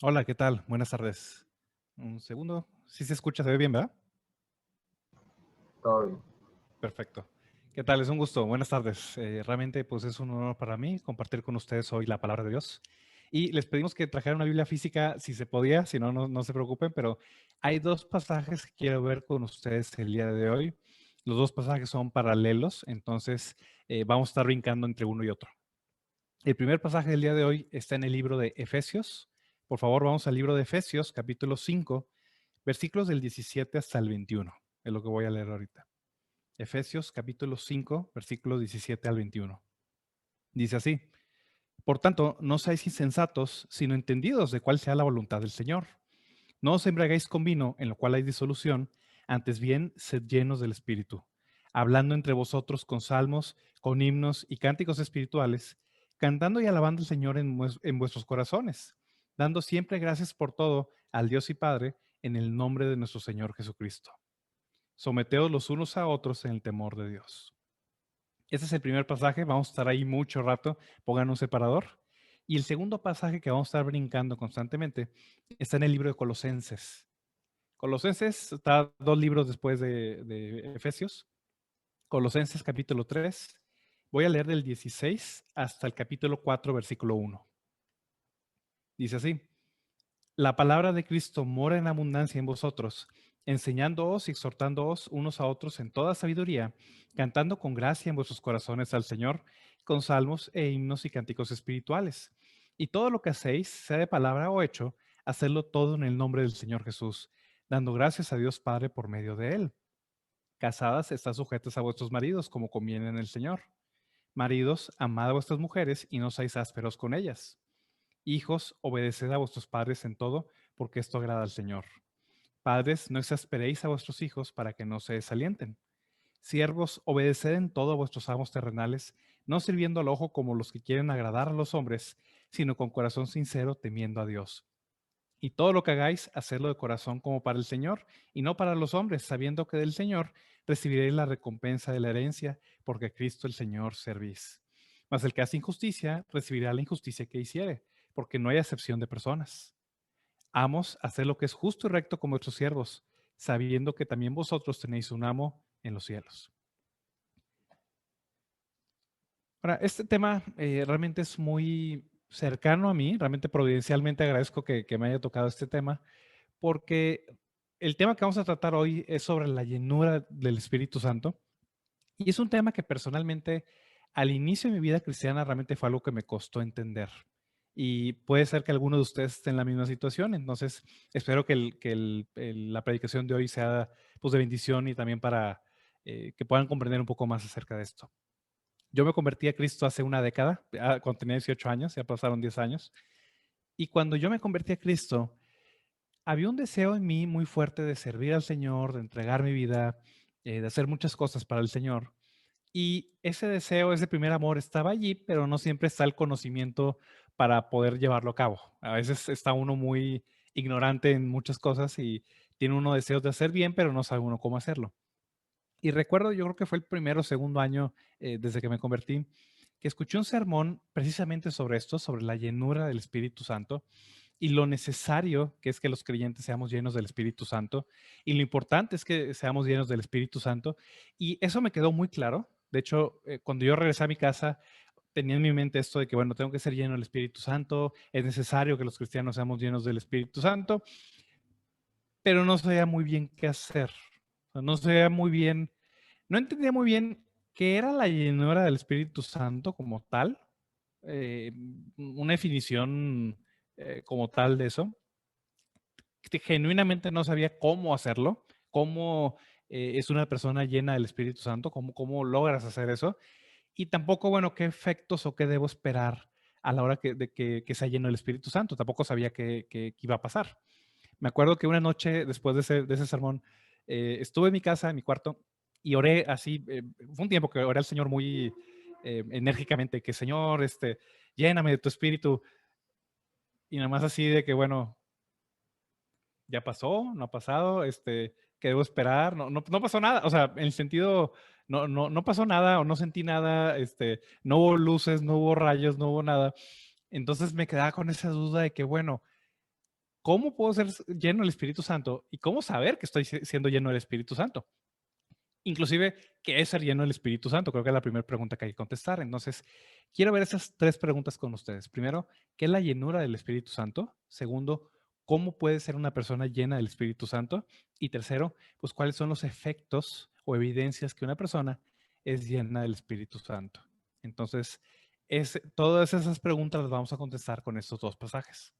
Hola, ¿qué tal? Buenas tardes. Un segundo. Sí se escucha, se ve bien, ¿verdad? Todo bien. Perfecto. ¿Qué tal? Es un gusto. Buenas tardes. Realmente, pues es un honor para mí compartir con ustedes hoy la palabra de Dios. Y les pedimos que trajeran una Biblia física si se podía, si no, no se preocupen, pero hay dos pasajes que quiero ver con ustedes el día de hoy. Los dos pasajes son paralelos, entonces vamos a estar brincando entre uno y otro. El primer pasaje del día de hoy está en el libro de Efesios. Por favor, vamos al libro de Efesios, capítulo 5, versículos del 17 hasta el 21. Es lo que voy a leer ahorita. Efesios, capítulo 5, versículos 17 al 21. Dice así: Por tanto, no seáis insensatos, sino entendidos de cuál sea la voluntad del Señor. No os embriaguéis con vino, en lo cual hay disolución, antes bien, sed llenos del Espíritu, hablando entre vosotros con salmos, con himnos y cánticos espirituales, cantando y alabando al Señor en vuestros corazones, dando siempre gracias por todo al Dios y Padre, en el nombre de nuestro Señor Jesucristo. Someteos los unos a otros en el temor de Dios. Este es el primer pasaje, vamos a estar ahí mucho rato, pongan un separador. Y el segundo pasaje que vamos a estar brincando constantemente está en el libro de Colosenses. Colosenses está 2 libros después de Efesios. Colosenses capítulo 3. Voy a leer del 16 hasta el capítulo 4, versículo 1. Dice así: La palabra de Cristo mora en abundancia en vosotros, enseñándoos y exhortándoos unos a otros en toda sabiduría, cantando con gracia en vuestros corazones al Señor, con salmos e himnos y cánticos espirituales. Y todo lo que hacéis, sea de palabra o hecho, hacedlo todo en el nombre del Señor Jesús, dando gracias a Dios Padre por medio de Él. Casadas, estad sujetas a vuestros maridos como conviene en el Señor. Maridos, amad a vuestras mujeres y no seáis ásperos con ellas. Hijos, obedeced a vuestros padres en todo, porque esto agrada al Señor. Padres, no exasperéis a vuestros hijos para que no se desalienten. Siervos, obedeced en todo a vuestros amos terrenales, no sirviendo al ojo como los que quieren agradar a los hombres, sino con corazón sincero, temiendo a Dios. Y todo lo que hagáis, hacedlo de corazón como para el Señor, y no para los hombres, sabiendo que del Señor recibiréis la recompensa de la herencia, porque a Cristo el Señor servís. Mas el que hace injusticia, recibirá la injusticia que hiciere, porque no hay acepción de personas. Amos, haced lo que es justo y recto como vuestros siervos, sabiendo que también vosotros tenéis un amo en los cielos. Ahora, este tema realmente es muy cercano a mí, realmente providencialmente agradezco que me haya tocado este tema, porque el tema que vamos a tratar hoy es sobre la llenura del Espíritu Santo, y es un tema que personalmente al inicio de mi vida cristiana realmente fue algo que me costó entender. Y puede ser que alguno de ustedes esté en la misma situación, entonces espero que la predicación de hoy sea pues, de bendición y también para que puedan comprender un poco más acerca de esto. Yo me convertí a Cristo hace una década, cuando tenía 18 años, ya pasaron 10 años, y cuando yo me convertí a Cristo, había un deseo en mí muy fuerte de servir al Señor, de entregar mi vida, de hacer muchas cosas para el Señor. Y ese deseo, ese primer amor estaba allí, pero no siempre está el conocimiento para poder llevarlo a cabo. A veces está uno muy ignorante en muchas cosas y tiene uno deseos de hacer bien, pero no sabe uno cómo hacerlo. Y recuerdo, yo creo que fue el primero o segundo año desde que me convertí, que escuché un sermón precisamente sobre esto, sobre la llenura del Espíritu Santo y lo necesario que es que los creyentes seamos llenos del Espíritu Santo y lo importante es que seamos llenos del Espíritu Santo. Y eso me quedó muy claro. De hecho, cuando yo regresé a mi casa, tenía en mi mente esto de que, bueno, tengo que ser lleno del Espíritu Santo, es necesario que los cristianos seamos llenos del Espíritu Santo, pero no sabía muy bien qué hacer. O sea, no sabía muy bien, no entendía muy bien qué era la llenura del Espíritu Santo como tal, eh, una definición como tal de eso. Genuinamente no sabía cómo hacerlo, cómo es una persona llena del Espíritu Santo, cómo logras hacer eso, y tampoco, bueno, qué efectos o qué debo esperar a la hora que sea lleno del Espíritu Santo. Tampoco sabía qué iba a pasar. Me acuerdo que una noche después de ese sermón, estuve en mi casa, en mi cuarto, y oré así, fue un tiempo que oré al Señor muy enérgicamente, que Señor, lléname de tu Espíritu, y nada más así de que, bueno, ya pasó, no ha pasado, ¿qué debo esperar? No pasó nada, o sea, en el sentido, no pasó nada o no sentí nada, no hubo luces, no hubo rayos, no hubo nada. Entonces me quedaba con esa duda de que, bueno, ¿Cómo puedo ser lleno del Espíritu Santo? ¿Y cómo saber que estoy siendo lleno del Espíritu Santo? Inclusive, ¿qué es ser lleno del Espíritu Santo? Creo que es la primera pregunta que hay que contestar. Entonces, quiero ver esas tres preguntas con ustedes. Primero, ¿qué es la llenura del Espíritu Santo? Segundo, ¿cómo puede ser una persona llena del Espíritu Santo? Y tercero, pues, ¿cuáles son los efectos o evidencias que una persona es llena del Espíritu Santo? Entonces, todas esas preguntas las vamos a contestar con estos dos pasajes.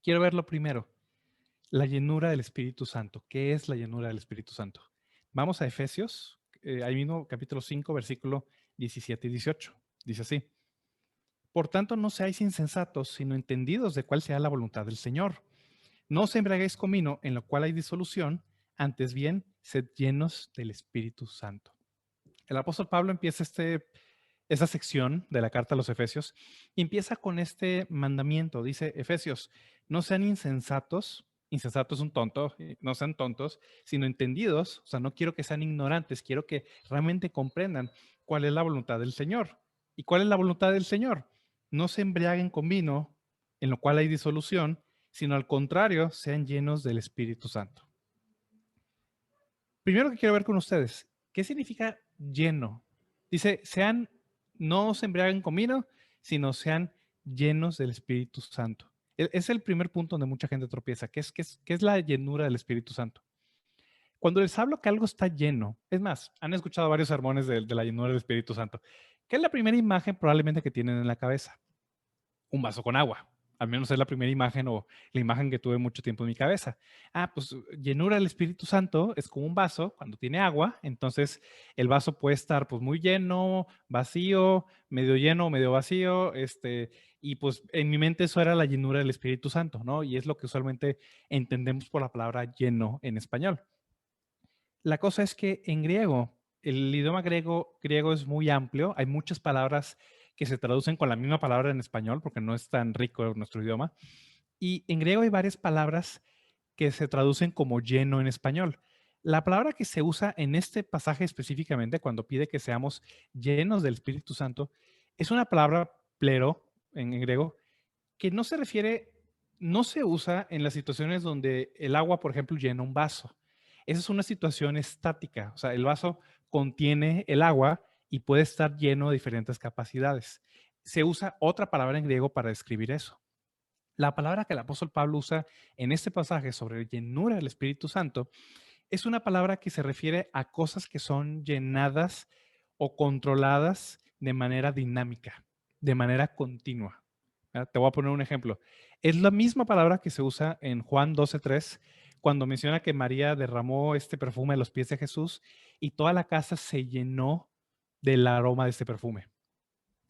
Quiero ver lo primero, la llenura del Espíritu Santo. ¿Qué es la llenura del Espíritu Santo? Vamos a Efesios, ahí mismo capítulo 5, versículo 17 y 18. Dice así: por tanto, no seáis insensatos, sino entendidos de cuál sea la voluntad del Señor. No os embriaguéis con vino, en lo cual hay disolución, antes bien, sed llenos del Espíritu Santo. El apóstol Pablo empieza esa sección de la carta a los Efesios y empieza con este mandamiento. Dice Efesios, no sean insensatos. Insensato es un tonto, no sean tontos, sino entendidos. O sea, no quiero que sean ignorantes, quiero que realmente comprendan cuál es la voluntad del Señor. ¿Y cuál es la voluntad del Señor? No se embriaguen con vino, en lo cual hay disolución, sino al contrario, sean llenos del Espíritu Santo. Primero que quiero ver con ustedes, ¿qué significa lleno? Dice, no se embriaguen con vino, sino sean llenos del Espíritu Santo. Es el primer punto donde mucha gente tropieza, ¿qué es la llenura del Espíritu Santo? Cuando les hablo que algo está lleno, es más, han escuchado varios sermones de la llenura del Espíritu Santo. ¿Qué es la primera imagen probablemente que tienen en la cabeza? Un vaso con agua. Al menos es la primera imagen o la imagen que tuve mucho tiempo en mi cabeza. Pues llenura del Espíritu Santo es como un vaso cuando tiene agua, entonces el vaso puede estar pues muy lleno, vacío, medio medio vacío, y pues en mi mente eso era la llenura del Espíritu Santo, ¿no? Y es lo que usualmente entendemos por la palabra lleno en español. La cosa es que en griego, el idioma griego es muy amplio, hay muchas palabras que se traducen con la misma palabra en español porque no es tan rico nuestro idioma. Y en griego hay varias palabras que se traducen como lleno en español. La palabra que se usa en este pasaje específicamente, cuando pide que seamos llenos del Espíritu Santo, es una palabra plero en griego, que no se usa en las situaciones donde el agua, por ejemplo, llena un vaso. Esa es una situación estática, o sea, el vaso contiene el agua y puede estar lleno de diferentes capacidades. Se usa otra palabra en griego para describir eso. La palabra que el apóstol Pablo usa en este pasaje sobre llenura del Espíritu Santo es una palabra que se refiere a cosas que son llenadas o controladas de manera dinámica, de manera continua. Te voy a poner un ejemplo. Es la misma palabra que se usa en Juan 12:3, cuando menciona que María derramó este perfume a los pies de Jesús y toda la casa se llenó del aroma de este perfume.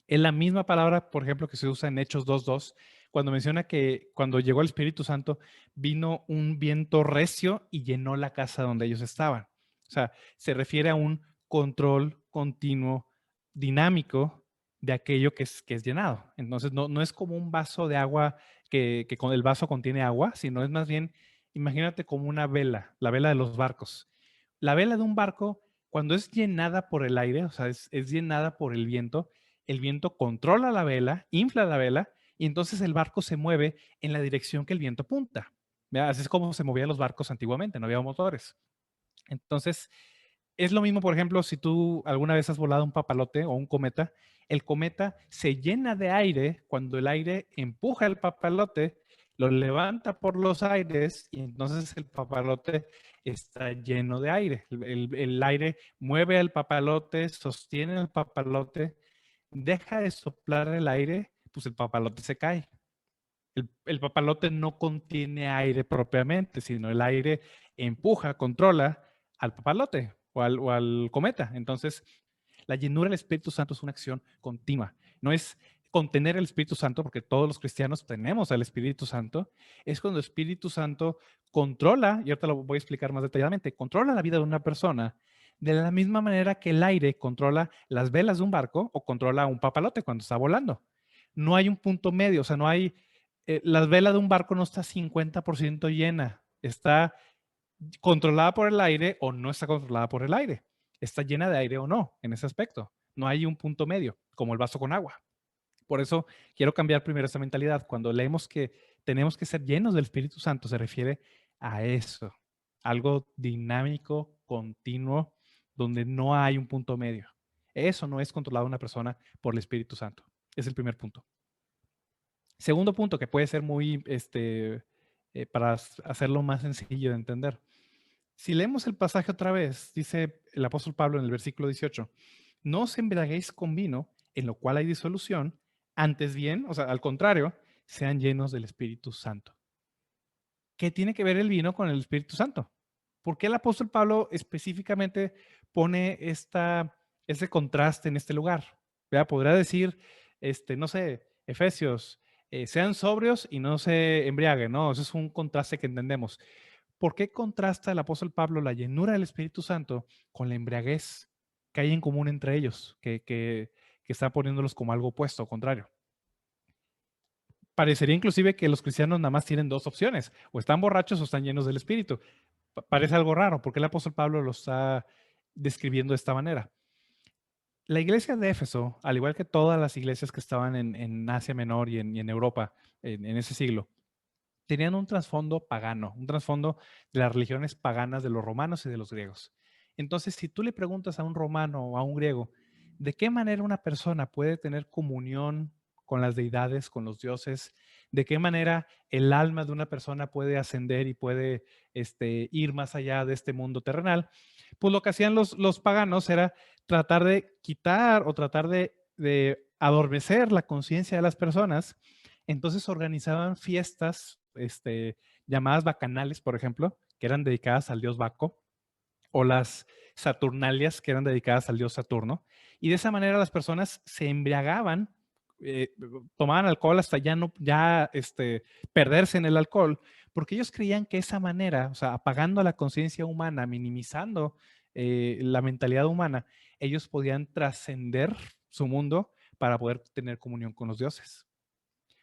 Es la misma palabra, por ejemplo, que se usa en Hechos 2:2, cuando menciona que cuando llegó el Espíritu Santo vino un viento recio y llenó la casa donde ellos estaban. O sea, se refiere a un control continuo, dinámico de aquello que es llenado. Entonces, no es como un vaso de agua que con el vaso contiene agua, sino es más bien, imagínate como una vela, la vela de los barcos. La vela de un barco, cuando es llenada por el aire, o sea, es llenada por el viento controla la vela, infla la vela y entonces el barco se mueve en la dirección que el viento apunta. Así es como se movían los barcos antiguamente, no había motores. Entonces, es lo mismo, por ejemplo, si tú alguna vez has volado un papalote o un cometa, el cometa se llena de aire cuando el aire empuja el papalote, lo levanta por los aires y entonces el papalote está lleno de aire. El aire mueve al papalote, sostiene el papalote, deja de soplar el aire, pues el papalote se cae. El papalote no contiene aire propiamente, sino el aire empuja, controla al papalote o al cometa. Entonces, la llenura del Espíritu Santo es una acción continua. No es contener el Espíritu Santo, porque todos los cristianos tenemos al Espíritu Santo. Es cuando el Espíritu Santo controla, y ahorita lo voy a explicar más detalladamente, controla la vida de una persona de la misma manera que el aire controla las velas de un barco o controla un papalote cuando está volando. No hay un punto medio, o sea, no hay la vela de un barco no está 50% llena, está controlada por el aire o no está controlada por el aire, está llena de aire o no, en ese aspecto. No hay un punto medio, como el vaso con agua. Por eso quiero cambiar primero esa mentalidad. Cuando leemos que tenemos que ser llenos del Espíritu Santo se refiere a eso, algo dinámico, continuo, donde no hay un punto medio. Eso no es controlado una persona por el Espíritu Santo. Es el primer punto. Segundo punto, que puede ser muy, para hacerlo más sencillo de entender. Si leemos el pasaje otra vez, dice el apóstol Pablo en el versículo 18, no os embriaguéis con vino, en lo cual hay disolución, antes bien, o sea, al contrario, sean llenos del Espíritu Santo. ¿Qué tiene que ver el vino con el Espíritu Santo? ¿Por qué el apóstol Pablo específicamente pone ese contraste en este lugar? ¿Verdad? Podría decir, no sé, Efesios, sean sobrios y no se embriaguen, ¿no? Eso es un contraste que entendemos. ¿Por qué contrasta el apóstol Pablo la llenura del Espíritu Santo con la embriaguez que hay en común entre ellos, que está poniéndolos como algo opuesto, o contrario? Parecería inclusive que los cristianos nada más tienen dos opciones, o están borrachos o están llenos del Espíritu. Parece algo raro, porque el apóstol Pablo lo está describiendo de esta manera. La iglesia de Éfeso, al igual que todas las iglesias que estaban en Asia Menor y en Europa en ese siglo, tenían un trasfondo pagano, un trasfondo de las religiones paganas de los romanos y de los griegos. Entonces, si tú le preguntas a un romano o a un griego, ¿de qué manera una persona puede tener comunión con las deidades, con los dioses? ¿De qué manera el alma de una persona puede ascender y puede ir más allá de este mundo terrenal? Pues lo que hacían los paganos era tratar de quitar o tratar de adormecer la conciencia de las personas. Entonces organizaban fiestas llamadas bacanales, por ejemplo, que eran dedicadas al dios Baco, o las Saturnalias, que eran dedicadas al dios Saturno. Y de esa manera las personas se embriagaban, tomaban alcohol hasta ya perderse en el alcohol, porque ellos creían que esa manera, o sea, apagando la conciencia humana, minimizando la mentalidad humana, ellos podían trascender su mundo para poder tener comunión con los dioses.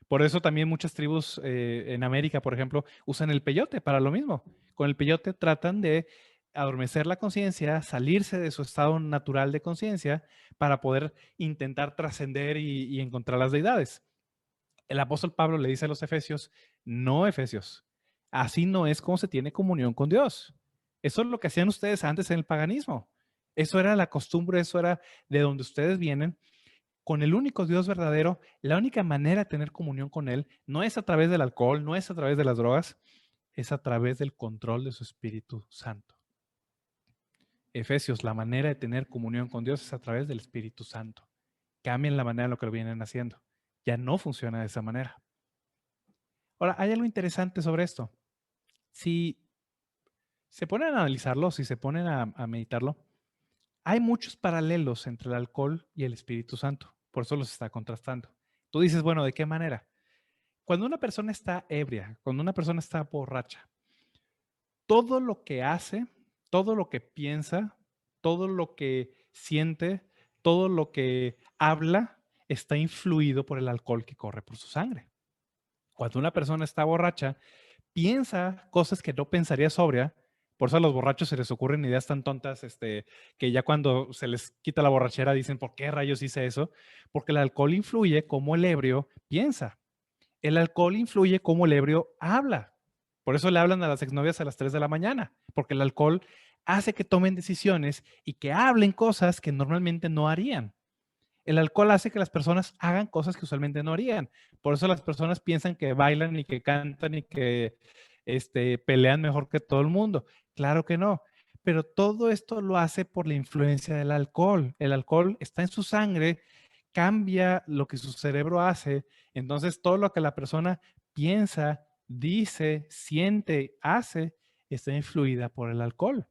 Por eso también muchas tribus en América, por ejemplo, usan el peyote para lo mismo. Con el peyote tratan de adormecer la conciencia, salirse de su estado natural de conciencia para poder intentar trascender y encontrar las deidades. El apóstol Pablo le dice a los efesios, no Efesios, así no es como se tiene comunión con Dios. Eso es lo que hacían ustedes antes en el paganismo. Eso era la costumbre, eso era de donde ustedes vienen. Con el único Dios verdadero, la única manera de tener comunión con Él no es a través del alcohol, no es a través de las drogas, es a través del control de su Espíritu Santo. Efesios, la manera de tener comunión con Dios es a través del Espíritu Santo. Cambien la manera en lo que lo vienen haciendo. Ya no funciona de esa manera. Ahora, hay algo interesante sobre esto. Si se ponen a analizarlo, si se ponen a meditarlo, hay muchos paralelos entre el alcohol y el Espíritu Santo. Por eso los está contrastando. Tú dices, bueno, ¿de qué manera? Cuando una persona está ebria, cuando una persona está borracha, todo lo que hace, todo lo que piensa, todo lo que siente, todo lo que habla, está influido por el alcohol que corre por su sangre. Cuando una persona está borracha, piensa cosas que no pensaría sobria. Por eso a los borrachos se les ocurren ideas tan tontas, que ya cuando se les quita la borrachera dicen, ¿por qué rayos hice eso? Porque el alcohol influye como el ebrio piensa. El alcohol influye como el ebrio habla. Por eso le hablan a las exnovias a las 3 de la mañana, porque el alcohol hace que tomen decisiones y que hablen cosas que normalmente no harían. El alcohol hace que las personas hagan cosas que usualmente no harían. Por eso las personas piensan que bailan y que cantan y que pelean mejor que todo el mundo. Claro que no. Pero todo esto lo hace por la influencia del alcohol. El alcohol está en su sangre, cambia lo que su cerebro hace. Entonces, todo lo que la persona piensa, dice, siente, hace, está influida por el alcohol.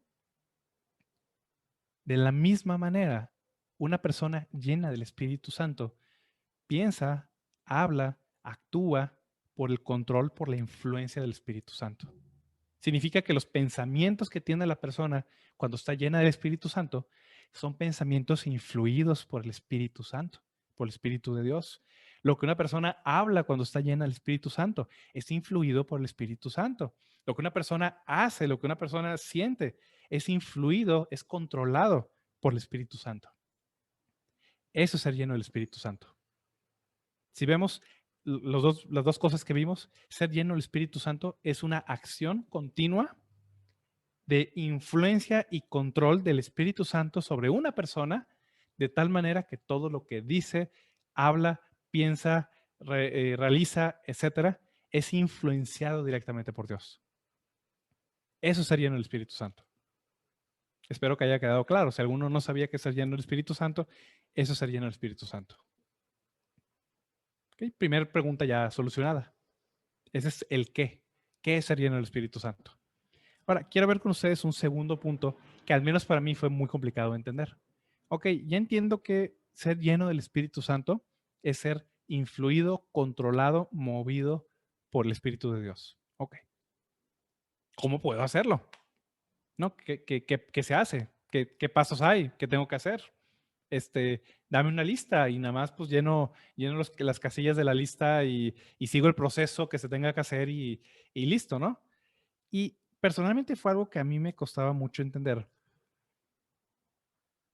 De la misma manera, una persona llena del Espíritu Santo piensa, habla, actúa por el control, por la influencia del Espíritu Santo. Significa que los pensamientos que tiene la persona cuando está llena del Espíritu Santo son pensamientos influidos por el Espíritu Santo, por el Espíritu de Dios. Lo que una persona habla cuando está llena del Espíritu Santo es influido por el Espíritu Santo. Lo que una persona hace, lo que una persona siente, es influido, es controlado por el Espíritu Santo. Eso es ser lleno del Espíritu Santo. Si vemos las dos cosas que vimos, ser lleno del Espíritu Santo es una acción continua de influencia y control del Espíritu Santo sobre una persona, de tal manera que todo lo que dice, habla, piensa, realiza, etcétera, es influenciado directamente por Dios. Eso es ser lleno del Espíritu Santo. Espero que haya quedado claro. Si alguno no sabía que es ser lleno del Espíritu Santo, eso es ser lleno del Espíritu Santo. ¿Okay? Primera pregunta ya solucionada. Ese es el qué. ¿Qué es ser lleno del Espíritu Santo? Ahora, quiero ver con ustedes un segundo punto que al menos para mí fue muy complicado de entender. Ok, ya entiendo que ser lleno del Espíritu Santo es ser influido, controlado, movido por el Espíritu de Dios. Ok. ¿Cómo puedo hacerlo? ¿No? ¿Qué se hace? ¿Qué pasos hay? ¿Qué tengo que hacer? Dame una lista y nada más pues lleno las casillas de la lista y sigo el proceso que se tenga que hacer y listo, ¿no? Y personalmente fue algo que a mí me costaba mucho entender.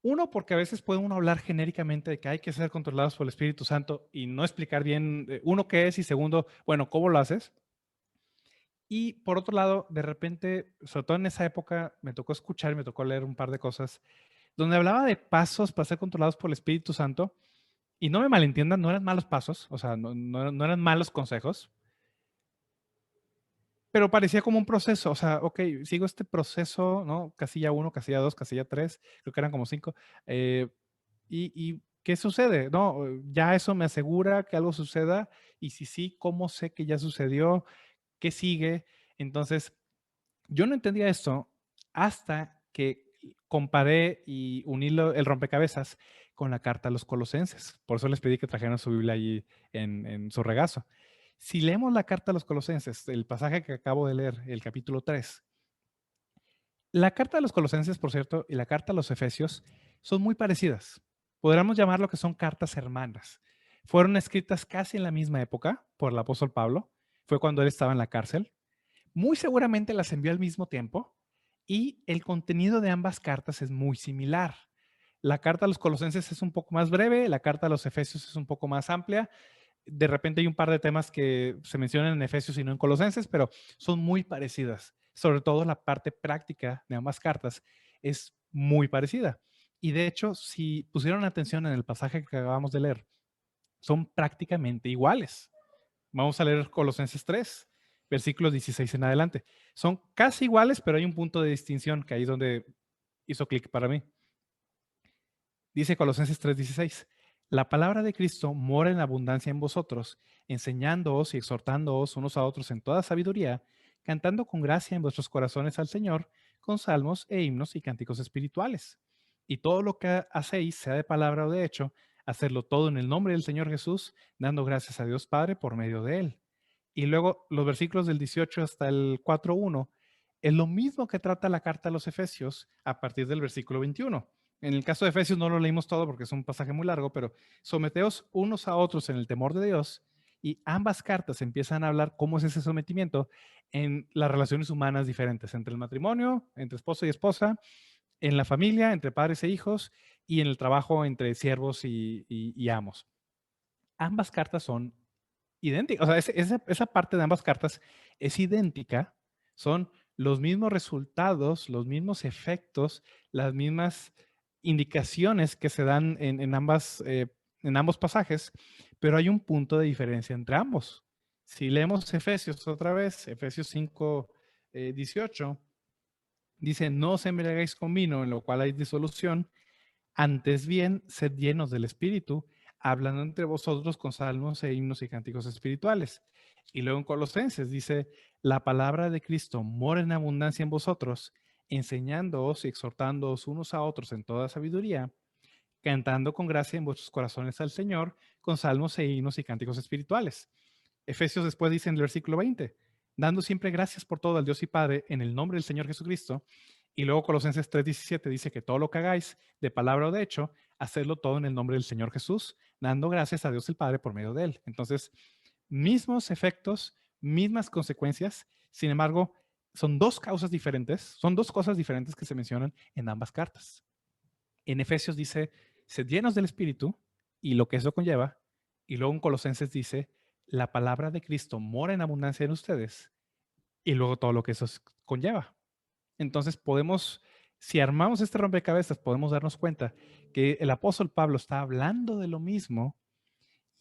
Uno, porque a veces puede uno hablar genéricamente de que hay que ser controlados por el Espíritu Santo y no explicar bien, uno, qué es y segundo, bueno, cómo lo haces. Y por otro lado, de repente, sobre todo en esa época, me tocó escuchar, me tocó leer un par de cosas donde hablaba de pasos para ser controlados por el Espíritu Santo. Y no me malentiendan, no eran malos pasos, o sea, no eran malos consejos, pero parecía como un proceso, o sea, ok, sigo este proceso, ¿no? Casilla 1, casilla 2, casilla 3, creo que eran como 5. ¿Y qué sucede? No, ya eso me asegura que algo suceda, y si sí, ¿cómo sé que ya sucedió? ¿Qué sigue? Entonces, yo no entendía esto hasta que comparé y uní el rompecabezas con la carta a los Colosenses. Por eso les pedí que trajeran su Biblia allí en su regazo. Si leemos la carta a los Colosenses, el pasaje que acabo de leer, el capítulo 3, la carta a los Colosenses, por cierto, y la carta a los Efesios son muy parecidas. Podríamos llamarlo que son cartas hermanas. Fueron escritas casi en la misma época por el apóstol Pablo. Fue cuando él estaba en la cárcel. Muy seguramente las envió al mismo tiempo y el contenido de ambas cartas es muy similar. La carta a los Colosenses es un poco más breve, la carta a los Efesios es un poco más amplia. De repente hay un par de temas que se mencionan en Efesios y no en Colosenses, pero son muy parecidas. Sobre todo la parte práctica de ambas cartas es muy parecida. Y de hecho, si pusieron atención en el pasaje que acabamos de leer, son prácticamente iguales. Vamos a leer Colosenses 3, versículos 16 en adelante. Son casi iguales, pero hay un punto de distinción que ahí es donde hizo clic para mí. Dice Colosenses 3:16, la palabra de Cristo mora en abundancia en vosotros, enseñándoos y exhortándoos unos a otros en toda sabiduría, cantando con gracia en vuestros corazones al Señor, con salmos e himnos y cánticos espirituales. Y todo lo que hacéis, sea de palabra o de hecho, hacerlo todo en el nombre del Señor Jesús, dando gracias a Dios Padre por medio de Él. Y luego los versículos del 18 hasta el 4:1 es lo mismo que trata la carta a los Efesios a partir del versículo 21. En el caso de Efesios no lo leímos todo porque es un pasaje muy largo, pero someteos unos a otros en el temor de Dios, y ambas cartas empiezan a hablar cómo es ese sometimiento en las relaciones humanas diferentes, entre el matrimonio, entre esposo y esposa, en la familia, entre padres e hijos, y en el trabajo entre siervos y amos. Ambas cartas son idénticas, o sea, esa parte de ambas cartas es idéntica, son los mismos resultados, los mismos efectos, las mismas indicaciones que se dan en ambos pasajes, pero hay un punto de diferencia entre ambos. Si leemos Efesios otra vez, Efesios 5, 18, dice, no os embriaguéis con vino, en lo cual hay disolución, antes bien, sed llenos del Espíritu, hablando entre vosotros con salmos e himnos y cánticos espirituales. Y luego en Colosenses dice, la palabra de Cristo mora en abundancia en vosotros, enseñándoos y exhortándoos unos a otros en toda sabiduría, cantando con gracia en vuestros corazones al Señor, con salmos e himnos y cánticos espirituales. Efesios después dice en el versículo 20, dando siempre gracias por todo al Dios y Padre en el nombre del Señor Jesucristo. Y luego Colosenses 3:17 dice que todo lo que hagáis, de palabra o de hecho, hacedlo todo en el nombre del Señor Jesús, dando gracias a Dios el Padre por medio de él. Entonces, mismos efectos, mismas consecuencias, sin embargo, son dos causas diferentes, son dos cosas diferentes que se mencionan en ambas cartas. En Efesios dice, sed llenos del Espíritu y lo que eso conlleva, y luego en Colosenses dice, la palabra de Cristo mora en abundancia en ustedes y luego todo lo que eso conlleva. Entonces podemos, si armamos este rompecabezas, podemos darnos cuenta que el apóstol Pablo está hablando de lo mismo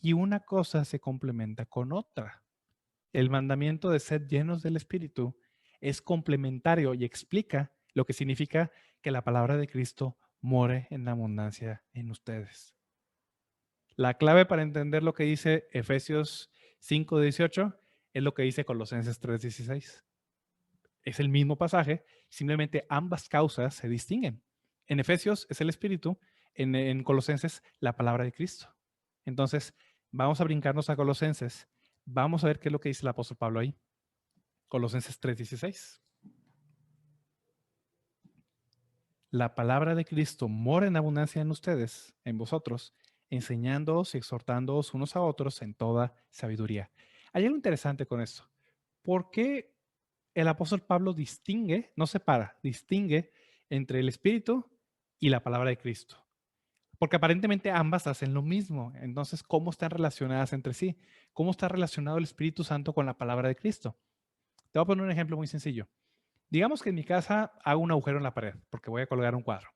y una cosa se complementa con otra. El mandamiento de ser llenos del Espíritu es complementario y explica lo que significa que la palabra de Cristo more en abundancia en ustedes. La clave para entender lo que dice Efesios 5:18 es lo que dice Colosenses 3:16. Es el mismo pasaje, simplemente ambas causas se distinguen. En Efesios es el Espíritu, en Colosenses la palabra de Cristo. Entonces, vamos a brincarnos a Colosenses. Vamos a ver qué es lo que dice el apóstol Pablo ahí. Colosenses 3:16. La palabra de Cristo mora en abundancia en ustedes, en vosotros, enseñándoos y exhortándoos unos a otros en toda sabiduría. Hay algo interesante con esto. ¿Por qué el apóstol Pablo distingue, no separa, distingue entre el Espíritu y la palabra de Cristo? Porque aparentemente ambas hacen lo mismo. Entonces, ¿cómo están relacionadas entre sí? ¿Cómo está relacionado el Espíritu Santo con la palabra de Cristo? Te voy a poner un ejemplo muy sencillo. Digamos que en mi casa hago un agujero en la pared porque voy a colgar un cuadro.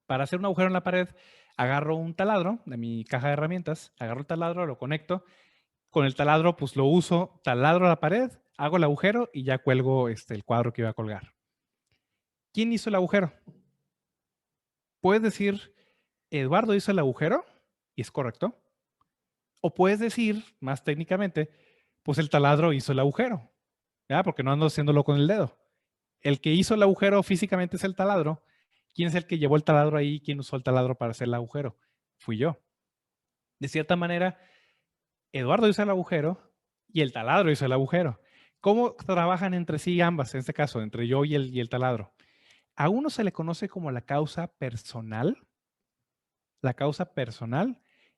Para hacer un agujero en la pared, agarro un taladro de mi caja de herramientas, agarro el taladro, lo conecto. Con el taladro, pues lo uso, taladro a la pared, hago el agujero y ya cuelgo el cuadro que iba a colgar. ¿Quién hizo el agujero? Puedes decir, Eduardo hizo el agujero y es correcto. O puedes decir, más técnicamente, pues el taladro hizo el agujero, ¿ya? Porque no ando haciéndolo con el dedo. El que hizo el agujero físicamente es el taladro. ¿Quién es el que llevó el taladro ahí? ¿Quién usó el taladro para hacer el agujero? Fui yo. De cierta manera, Eduardo hizo el agujero y el taladro hizo el agujero. ¿Cómo trabajan entre sí ambas, en este caso, entre yo y el taladro? A uno se le conoce como la causa personal,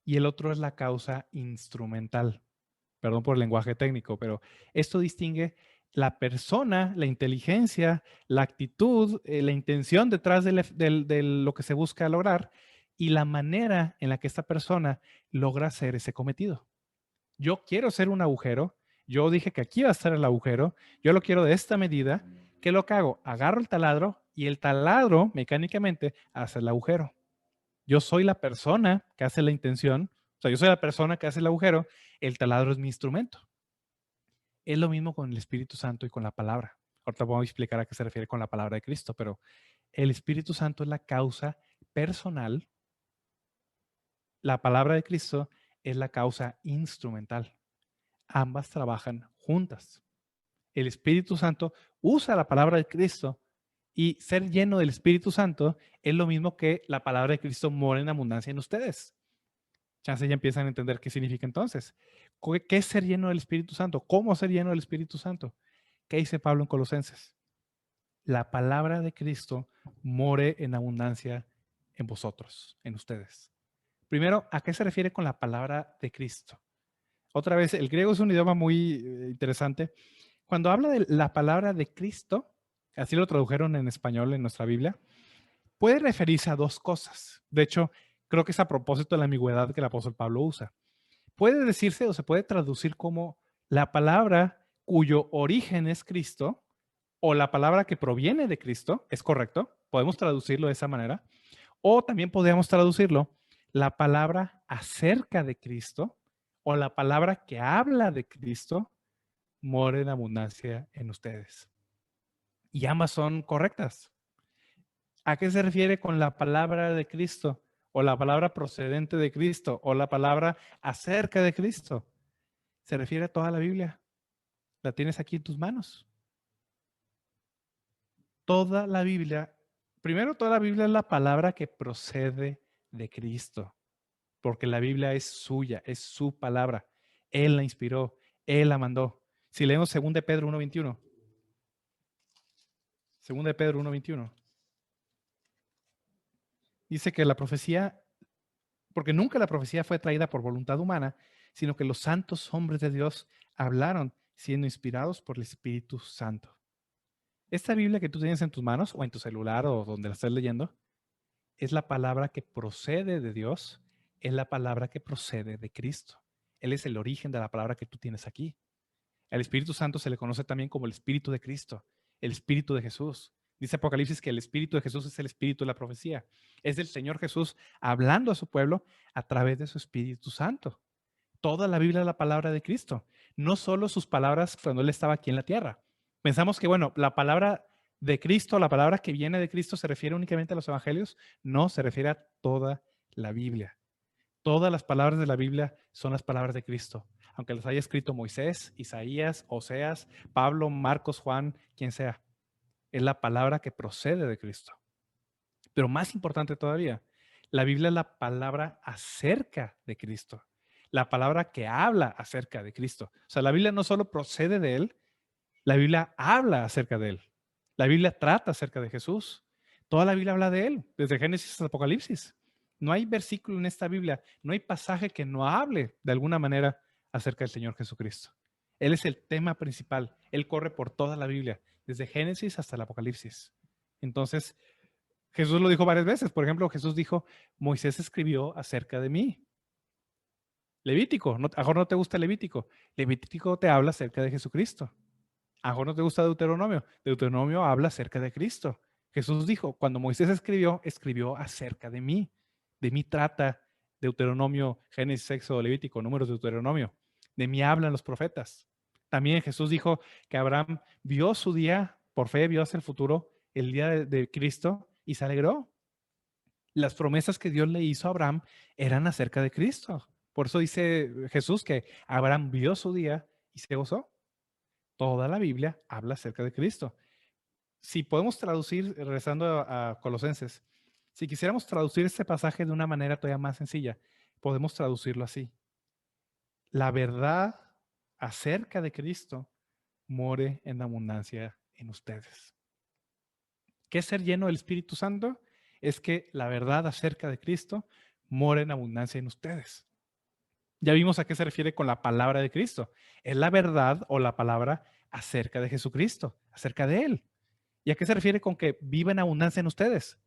y el otro es la causa instrumental. Perdón por el lenguaje técnico, pero esto distingue la persona, la inteligencia, la actitud, la intención detrás de lo que se busca lograr y la manera en la que esta persona logra hacer ese cometido. Yo quiero hacer un agujero, yo dije que aquí va a estar el agujero, yo lo quiero de esta medida. ¿Qué es lo que hago? Agarro el taladro y el taladro mecánicamente hace el agujero. Yo soy la persona que hace la intención, o sea, yo soy la persona que hace el agujero, el taladro es mi instrumento. Es lo mismo con el Espíritu Santo y con la palabra. Ahorita voy a explicar a qué se refiere con la palabra de Cristo, pero el Espíritu Santo es la causa personal, la palabra de Cristo es la causa instrumental. Ambas trabajan juntas. El Espíritu Santo usa la palabra de Cristo y ser lleno del Espíritu Santo es lo mismo que la palabra de Cristo mora en abundancia en ustedes. Chance ya empiezan a entender qué significa entonces. ¿Qué es ser lleno del Espíritu Santo? ¿Cómo ser lleno del Espíritu Santo? ¿Qué dice Pablo en Colosenses? La palabra de Cristo more en abundancia en vosotros, en ustedes. Primero, ¿a qué se refiere con la palabra de Cristo? Otra vez, el griego es un idioma muy interesante. Cuando habla de la palabra de Cristo, así lo tradujeron en español en nuestra Biblia, puede referirse a dos cosas. De hecho, creo que es a propósito de la ambigüedad que el apóstol Pablo usa. Puede decirse o se puede traducir como la palabra cuyo origen es Cristo o la palabra que proviene de Cristo, ¿es correcto? Podemos traducirlo de esa manera. O también podríamos traducirlo la palabra acerca de Cristo o la palabra que habla de Cristo mora en abundancia en ustedes. Y ambas son correctas. ¿A qué se refiere con la palabra de Cristo? O la palabra procedente de Cristo, o la palabra acerca de Cristo. Se refiere a toda la Biblia. La tienes aquí en tus manos. Toda la Biblia, primero toda la Biblia es la palabra que procede de Cristo, porque la Biblia es suya, es su palabra. Él la inspiró, Él la mandó. Si leemos 2 de Pedro 1:21. 2 de Pedro 1:21. Dice que la profecía, porque nunca la profecía fue traída por voluntad humana, sino que los santos hombres de Dios hablaron siendo inspirados por el Espíritu Santo. Esta Biblia que tú tienes en tus manos o en tu celular o donde la estés leyendo, es la palabra que procede de Dios, es la palabra que procede de Cristo. Él es el origen de la palabra que tú tienes aquí. El Espíritu Santo se le conoce también como el Espíritu de Cristo, el Espíritu de Jesús. Dice Apocalipsis que el Espíritu de Jesús es el Espíritu de la profecía. Es el Señor Jesús hablando a su pueblo a través de su Espíritu Santo. Toda la Biblia es la palabra de Cristo, no solo sus palabras cuando Él estaba aquí en la tierra. Pensamos que, bueno, la palabra de Cristo, la palabra que viene de Cristo, se refiere únicamente a los evangelios. No, se refiere a toda la Biblia. Todas las palabras de la Biblia son las palabras de Cristo, aunque las haya escrito Moisés, Isaías, Oseas, Pablo, Marcos, Juan, quien sea. Es la palabra que procede de Cristo. Pero más importante todavía, la Biblia es la palabra acerca de Cristo, la palabra que habla acerca de Cristo. O sea, la Biblia no solo procede de Él, la Biblia habla acerca de Él. La Biblia trata acerca de Jesús. Toda la Biblia habla de Él, desde Génesis hasta Apocalipsis. No hay versículo en esta Biblia, no hay pasaje que no hable de alguna manera acerca del Señor Jesucristo. Él es el tema principal. Él corre por toda la Biblia, desde Génesis hasta el Apocalipsis. Entonces, Jesús lo dijo varias veces. Por ejemplo, Jesús dijo, Moisés escribió acerca de mí. Levítico, a lo mejor no te gusta Levítico. Levítico te habla acerca de Jesucristo. A lo mejor no te gusta Deuteronomio. Deuteronomio habla acerca de Cristo. Jesús dijo, cuando Moisés escribió, escribió acerca de mí. De mí trata Deuteronomio, Génesis, Éxodo, Levítico, Números de Deuteronomio. De mí hablan los profetas. También Jesús dijo que Abraham vio su día, por fe vio hacia el futuro, el día de Cristo, y se alegró. Las promesas que Dios le hizo a Abraham eran acerca de Cristo. Por eso dice Jesús que Abraham vio su día y se gozó. Toda la Biblia habla acerca de Cristo. Si podemos traducir, regresando a Colosenses, si quisiéramos traducir este pasaje de una manera todavía más sencilla, podemos traducirlo así. La verdad acerca de Cristo more en abundancia en ustedes. ¿Qué es ser lleno del Espíritu Santo? Es que la verdad acerca de Cristo more en abundancia en ustedes. Ya vimos a qué se refiere con la palabra de Cristo. Es la verdad o la palabra acerca de Jesucristo, acerca de Él. ¿Y a qué se refiere con que viva en abundancia en ustedes?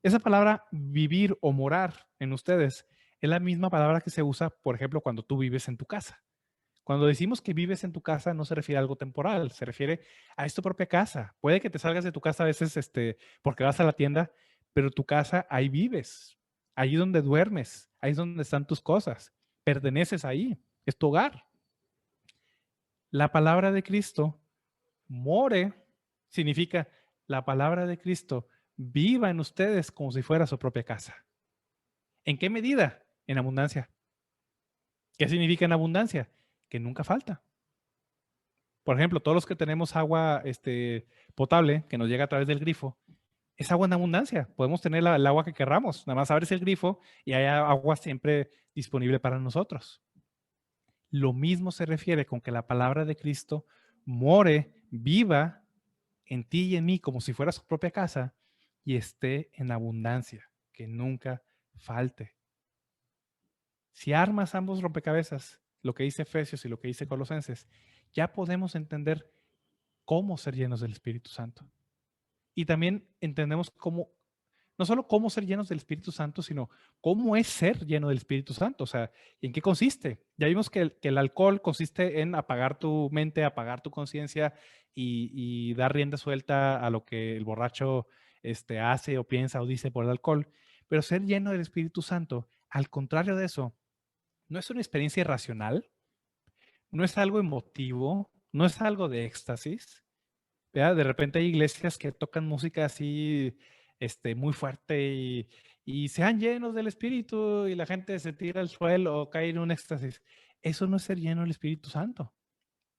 Esa palabra vivir o morar en ustedes es la misma palabra que se usa, por ejemplo, cuando tú vives en tu casa. Cuando decimos que vives en tu casa, no se refiere a algo temporal, se refiere a tu propia casa. Puede que te salgas de tu casa a veces porque vas a la tienda, pero tu casa, ahí vives, ahí donde duermes, ahí es donde están tus cosas. Perteneces ahí, es tu hogar. La palabra de Cristo more significa la palabra de Cristo viva en ustedes como si fuera su propia casa. ¿En qué medida? En abundancia. ¿Qué significa en abundancia? Que nunca falta. Por ejemplo, todos los que tenemos agua potable que nos llega a través del grifo, es agua en abundancia. Podemos tener el agua que querramos. Nada más abres el grifo y hay agua siempre disponible para nosotros. Lo mismo se refiere con que la palabra de Cristo more, viva en ti y en mí como si fuera su propia casa y esté en abundancia, que nunca falte. Si armas ambos rompecabezas, lo que dice Efesios y lo que dice Colosenses, ya podemos entender cómo ser llenos del Espíritu Santo. Y también entendemos cómo, no solo cómo ser llenos del Espíritu Santo, sino cómo es ser lleno del Espíritu Santo. O sea, ¿en qué consiste? Ya vimos que el alcohol consiste en apagar tu mente, apagar tu conciencia y dar rienda suelta a lo que el borracho hace o piensa o dice por el alcohol. Pero ser lleno del Espíritu Santo, al contrario de eso, no es una experiencia irracional, no es algo emotivo, no es algo de éxtasis. ¿Verdad? De repente hay iglesias que tocan música así muy fuerte y sean llenos del Espíritu y la gente se tira al suelo o cae en un éxtasis. Eso no es ser lleno del Espíritu Santo.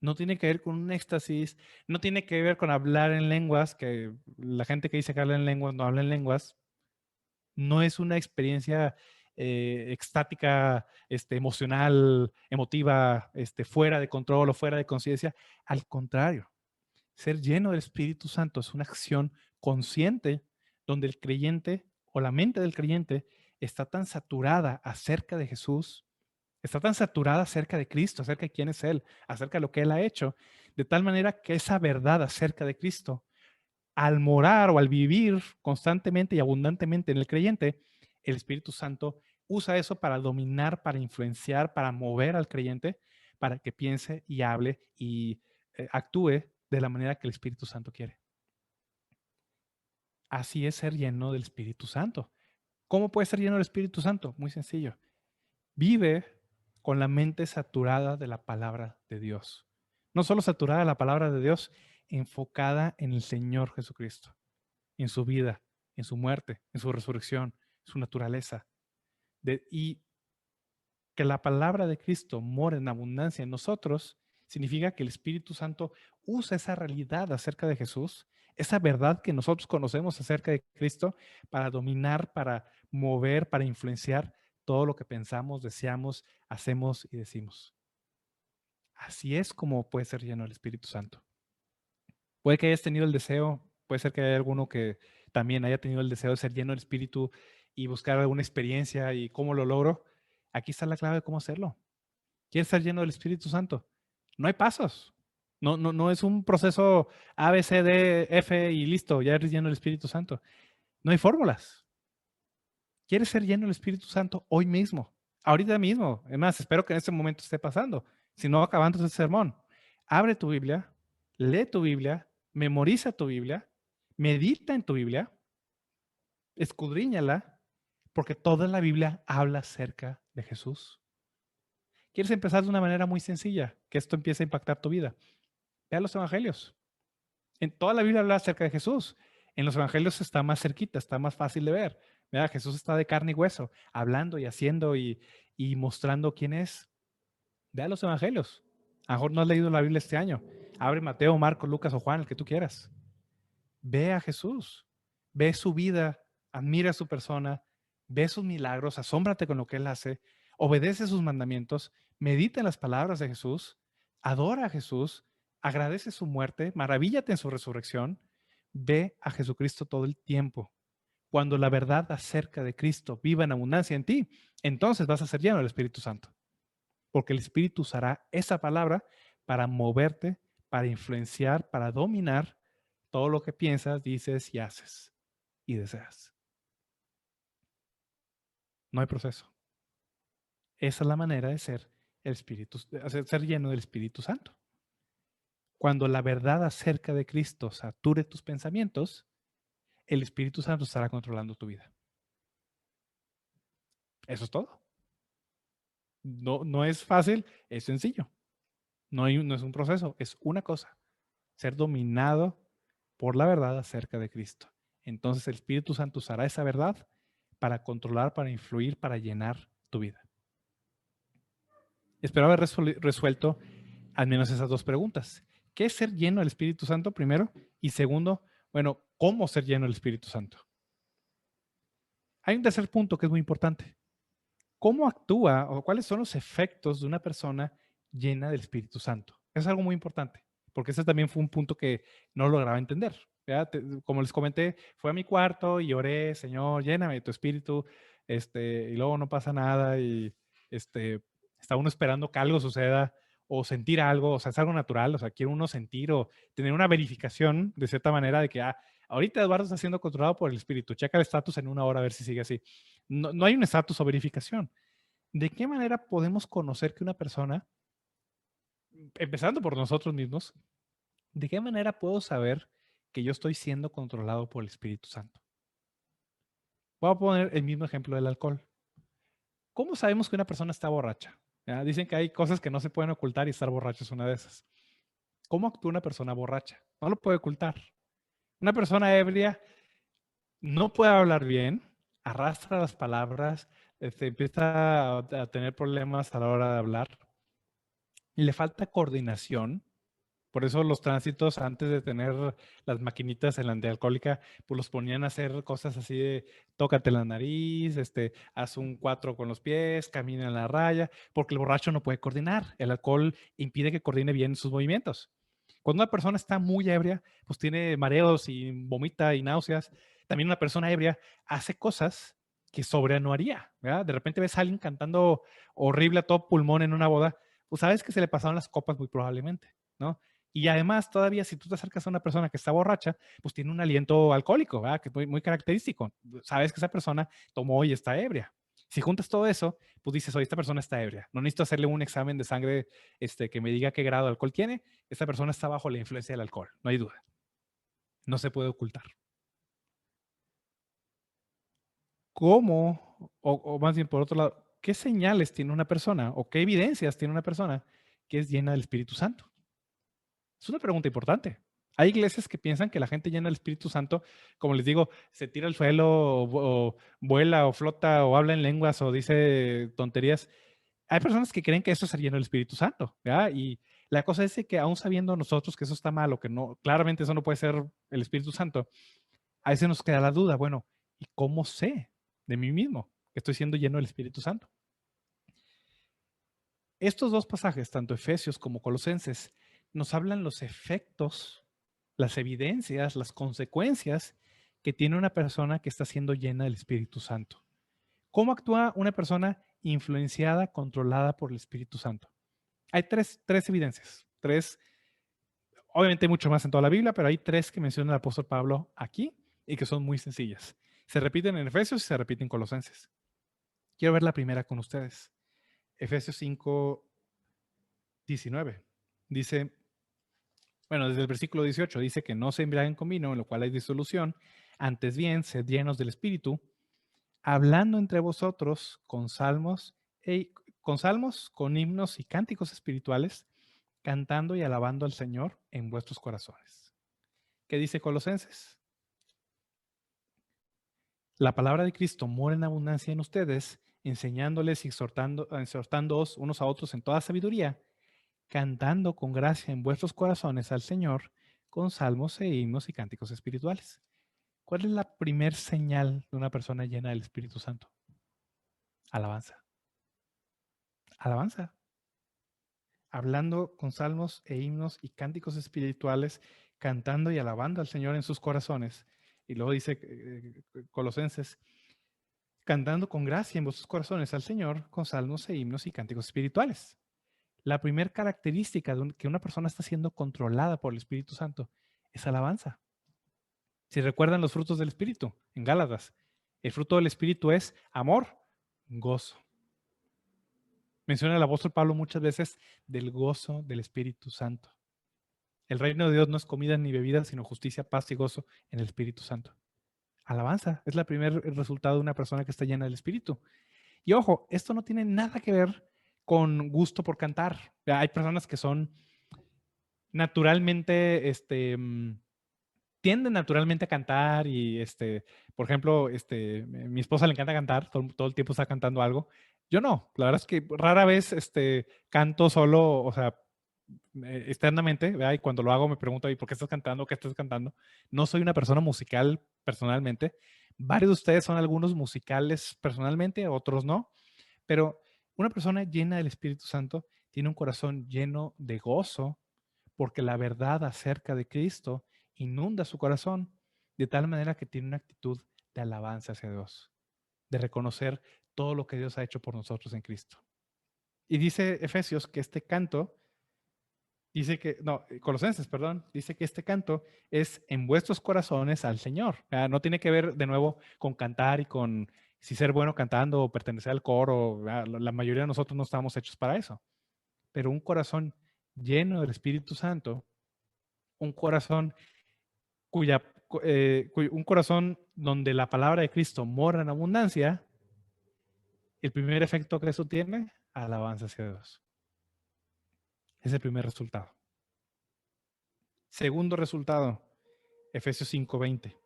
No tiene que ver con un éxtasis, no tiene que ver con hablar en lenguas, que la gente que dice que habla en lenguas no habla en lenguas. No es una experiencia extática, emocional, emotiva, fuera de control o fuera de conciencia. Al contrario, ser lleno del Espíritu Santo es una acción consciente donde el creyente o la mente del creyente está tan saturada acerca de Jesús, está tan saturada acerca de Cristo, acerca de quién es Él, acerca de lo que Él ha hecho, de tal manera que esa verdad acerca de Cristo, al morar o al vivir constantemente y abundantemente en el creyente, el Espíritu Santo usa eso para dominar, para influenciar, para mover al creyente, para que piense y hable y actúe de la manera que el Espíritu Santo quiere. Así es ser lleno del Espíritu Santo. ¿Cómo puedes ser lleno del Espíritu Santo? Muy sencillo. Vive con la mente saturada de la palabra de Dios. No solo saturada de la palabra de Dios, enfocada en el Señor Jesucristo, en su vida, en su muerte, en su resurrección, su naturaleza. Y que la palabra de Cristo mora en abundancia en nosotros, significa que el Espíritu Santo usa esa realidad acerca de Jesús, esa verdad que nosotros conocemos acerca de Cristo, para dominar, para mover, para influenciar todo lo que pensamos, deseamos, hacemos y decimos. Así es como puede ser lleno del Espíritu Santo. Puede que hayas tenido el deseo, puede ser que haya alguno que también haya tenido el deseo de ser lleno del Espíritu y buscar alguna experiencia y cómo lo logro. Aquí está la clave de cómo hacerlo. ¿Quieres ser lleno del Espíritu Santo? No hay pasos. No es un proceso A, B, C, D, F y listo, ya eres lleno del Espíritu Santo. No hay fórmulas. ¿Quieres ser lleno del Espíritu Santo hoy mismo? Ahorita mismo. Es más, espero que en este momento esté pasando. Si no, acabando este sermón. Abre tu Biblia, lee tu Biblia, memoriza tu Biblia, medita en tu Biblia, escudriñala, porque toda la Biblia habla acerca de Jesús. ¿Quieres empezar de una manera muy sencilla? Que esto empiece a impactar tu vida. Vea los evangelios. En toda la Biblia habla acerca de Jesús. En los evangelios está más cerquita, está más fácil de ver. Vea, Jesús está de carne y hueso, hablando y haciendo y mostrando quién es. Vea los evangelios. A lo mejor no has leído la Biblia este año. Abre Mateo, Marcos, Lucas o Juan, el que tú quieras. Ve a Jesús. Ve su vida, admira su persona, ve sus milagros, asómbrate con lo que Él hace, obedece sus mandamientos, medita en las palabras de Jesús, adora a Jesús, agradece su muerte, maravíllate en su resurrección, ve a Jesucristo todo el tiempo. Cuando la verdad acerca de Cristo viva en abundancia en ti, entonces vas a ser lleno del Espíritu Santo, porque el Espíritu usará esa palabra para moverte, para influenciar, para dominar todo lo que piensas, dices y haces y deseas. No hay proceso. Esa es la manera de ser el Espíritu, de ser lleno del Espíritu Santo. Cuando la verdad acerca de Cristo sature tus pensamientos, el Espíritu Santo estará controlando tu vida. Eso es todo. No es fácil, es sencillo. No es un proceso, es una cosa. Ser dominado por la verdad acerca de Cristo. Entonces el Espíritu Santo usará esa verdad para controlar, para influir, para llenar tu vida. Espero haber resuelto al menos esas dos preguntas. ¿Qué es ser lleno del Espíritu Santo primero? Y segundo, bueno, ¿cómo ser lleno del Espíritu Santo? Hay un tercer punto que es muy importante. ¿Cómo actúa o cuáles son los efectos de una persona llena del Espíritu Santo? Es algo muy importante, porque ese también fue un punto que no lograba entender. Como les comenté, fue a mi cuarto y oré, Señor, lléname de tu Espíritu, y luego no pasa nada y está uno esperando que algo suceda o sentir algo, o sea, es algo natural, o sea, quiere uno sentir o tener una verificación de cierta manera de que, ahorita Eduardo está siendo controlado por el Espíritu, checa el estatus en una hora a ver si sigue así. No hay un estatus o verificación. ¿De qué manera podemos conocer que una persona, empezando por nosotros mismos, de qué manera puedo saber que yo estoy siendo controlado por el Espíritu Santo? Voy a poner el mismo ejemplo del alcohol. ¿Cómo sabemos que una persona está borracha? ¿Ya? Dicen que hay cosas que no se pueden ocultar y estar borracho es una de esas. ¿Cómo actúa una persona borracha? No lo puede ocultar. Una persona ebria no puede hablar bien, arrastra las palabras, empieza a tener problemas a la hora de hablar. Le falta coordinación. Por eso los tránsitos, antes de tener las maquinitas en la antialcohólica, pues los ponían a hacer cosas así de tócate la nariz, haz un 4 con los pies, camina en la raya, porque el borracho no puede coordinar. El alcohol impide que coordine bien sus movimientos. Cuando una persona está muy ebria, pues tiene mareos y vomita y náuseas. También una persona ebria hace cosas que sobria no haría, ¿verdad? De repente ves a alguien cantando horrible a todo pulmón en una boda, pues sabes que se le pasaron las copas muy probablemente, ¿no? Y además, todavía si tú te acercas a una persona que está borracha, pues tiene un aliento alcohólico, ¿verdad? Que es muy, muy característico. Sabes que esa persona tomó y está ebria. Si juntas todo eso, pues dices, oye, esta persona está ebria. No necesito hacerle un examen de sangre que me diga qué grado de alcohol tiene. Esta persona está bajo la influencia del alcohol. No hay duda. No se puede ocultar. ¿Cómo, o más bien por otro lado, qué señales tiene una persona o qué evidencias tiene una persona que es llena del Espíritu Santo? Es una pregunta importante. Hay iglesias que piensan que la gente llena del Espíritu Santo, como les digo, se tira al suelo o vuela o flota o habla en lenguas o dice tonterías. Hay personas que creen que eso es ser lleno del Espíritu Santo, ¿verdad? Y la cosa es que aún sabiendo nosotros que eso está mal o que no, claramente eso no puede ser el Espíritu Santo, a veces nos queda la duda, bueno, ¿y cómo sé de mí mismo que estoy siendo lleno del Espíritu Santo? Estos dos pasajes, tanto Efesios como Colosenses, nos hablan los efectos, las evidencias, las consecuencias que tiene una persona que está siendo llena del Espíritu Santo. ¿Cómo actúa una persona influenciada, controlada por el Espíritu Santo? Hay tres evidencias, obviamente hay mucho más en toda la Biblia, pero hay tres que menciona el apóstol Pablo aquí y que son muy sencillas. Se repiten en Efesios y se repiten en Colosenses. Quiero ver la primera con ustedes. Efesios 5:19. Dice, bueno, desde el versículo 18 dice que no se embriaguen con vino, en lo cual hay disolución, antes bien, sed llenos del Espíritu, hablando entre vosotros con himnos y cánticos espirituales, cantando y alabando al Señor en vuestros corazones. ¿Qué dice Colosenses? La palabra de Cristo mora en abundancia en ustedes, enseñándoles y exhortándoos unos a otros en toda sabiduría, cantando con gracia en vuestros corazones al Señor con salmos e himnos y cánticos espirituales. ¿Cuál es la primer señal de una persona llena del Espíritu Santo? Alabanza. Alabanza. Hablando con salmos e himnos y cánticos espirituales, cantando y alabando al Señor en sus corazones. Y luego dice Colosenses, cantando con gracia en vuestros corazones al Señor con salmos e himnos y cánticos espirituales. La primera característica de que una persona está siendo controlada por el Espíritu Santo es alabanza. Si recuerdan los frutos del Espíritu en Gálatas, el fruto del Espíritu es amor, gozo. Menciona el apóstol Pablo muchas veces del gozo del Espíritu Santo. El reino de Dios no es comida ni bebida, sino justicia, paz y gozo en el Espíritu Santo. Alabanza es el primer resultado de una persona que está llena del Espíritu. Y ojo, esto no tiene nada que ver con gusto por cantar. Hay personas que son naturalmente, tienden naturalmente a cantar y, por ejemplo, mi esposa le encanta cantar, todo el tiempo está cantando algo. Yo no, la verdad es que rara vez, canto solo, o sea, externamente, ¿verdad? Y cuando lo hago me pregunto, ¿y por qué estás cantando? ¿Qué estás cantando? No soy una persona musical personalmente. Varios de ustedes son algunos musicales personalmente, otros no. Pero una persona llena del Espíritu Santo tiene un corazón lleno de gozo porque la verdad acerca de Cristo inunda su corazón de tal manera que tiene una actitud de alabanza hacia Dios, de reconocer todo lo que Dios ha hecho por nosotros en Cristo. Y dice Efesios que este canto, Colosenses, perdón, dice que este canto es en vuestros corazones al Señor. No tiene que ver de nuevo con cantar y con si ser bueno cantando o pertenecer al coro. La mayoría de nosotros no estamos hechos para eso. Pero un corazón lleno del Espíritu Santo, un corazón un corazón donde la palabra de Cristo mora en abundancia, el primer efecto que eso tiene, alabanza hacia Dios. Es el primer resultado. Segundo resultado, Efesios 5:20.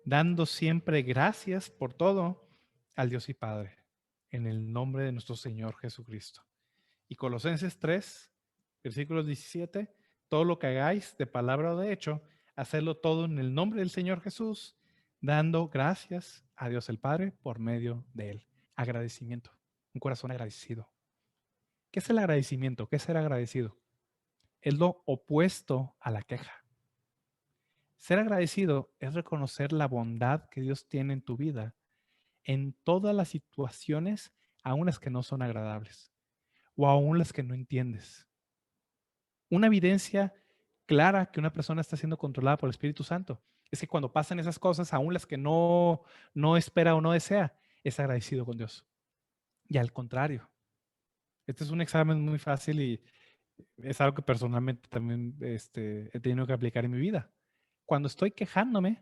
Dando siempre gracias por todo al Dios y Padre, en el nombre de nuestro Señor Jesucristo. Y Colosenses 3, versículos 17, todo lo que hagáis de palabra o de hecho, hacedlo todo en el nombre del Señor Jesús, dando gracias a Dios el Padre por medio de Él. Agradecimiento, un corazón agradecido. ¿Qué es el agradecimiento? ¿Qué es ser agradecido? Es lo opuesto a la queja. Ser agradecido es reconocer la bondad que Dios tiene en tu vida en todas las situaciones, aun las que no son agradables o aun las que no entiendes. Una evidencia clara que una persona está siendo controlada por el Espíritu Santo es que cuando pasan esas cosas, aun las que no espera o no desea, es agradecido con Dios. Y al contrario, este es un examen muy fácil y es algo que personalmente también he tenido que aplicar en mi vida. Cuando estoy quejándome,